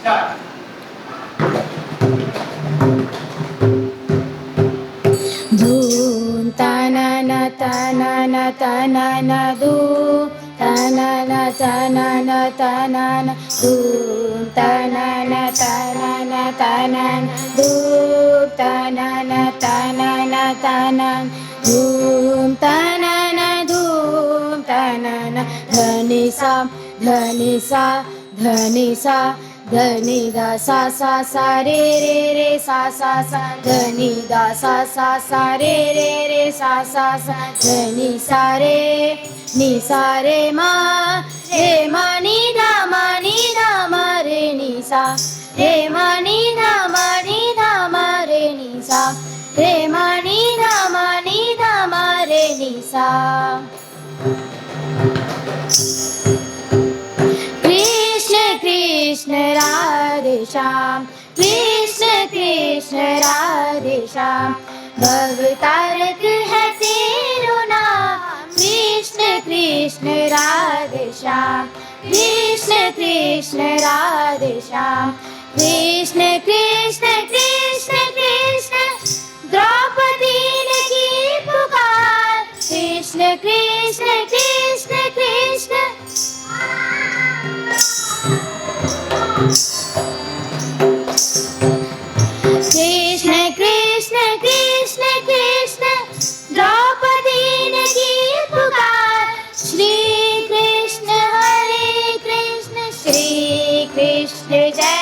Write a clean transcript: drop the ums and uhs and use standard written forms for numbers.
धूम ताना ताना ताना धूम ताना ताना ताना धूम ताना ताना ताना धूम ताना ताना ताना धूम ताना धनी सा धनी सा धनी सा धनी दा सा सा सा रे सा सा सा धनी दा सा सा सा रे सा सा सा धनी सा रे मा नी दा मा रे नी सा रे मा नी दा मा रे नी सा रे मा नी दा मा रे नी सा। कृष्ण राधे श्याम कृष्ण कृष्ण राधे श्याम भवतारक है तेरो नाम कृष्ण कृष्ण राधे श्याम कृष्ण कृष्ण राधे श्याम कृष्ण कृष्ण कृष्ण कृष्ण द्रौपदी ने की पुकार कृष्ण कृष्ण कृष्ण कृष्ण कृष्ण कृष्ण कृष्ण कृष्ण द्रौपदी ने की पुकार श्री कृष्ण हरे कृष्ण श्री कृष्ण जय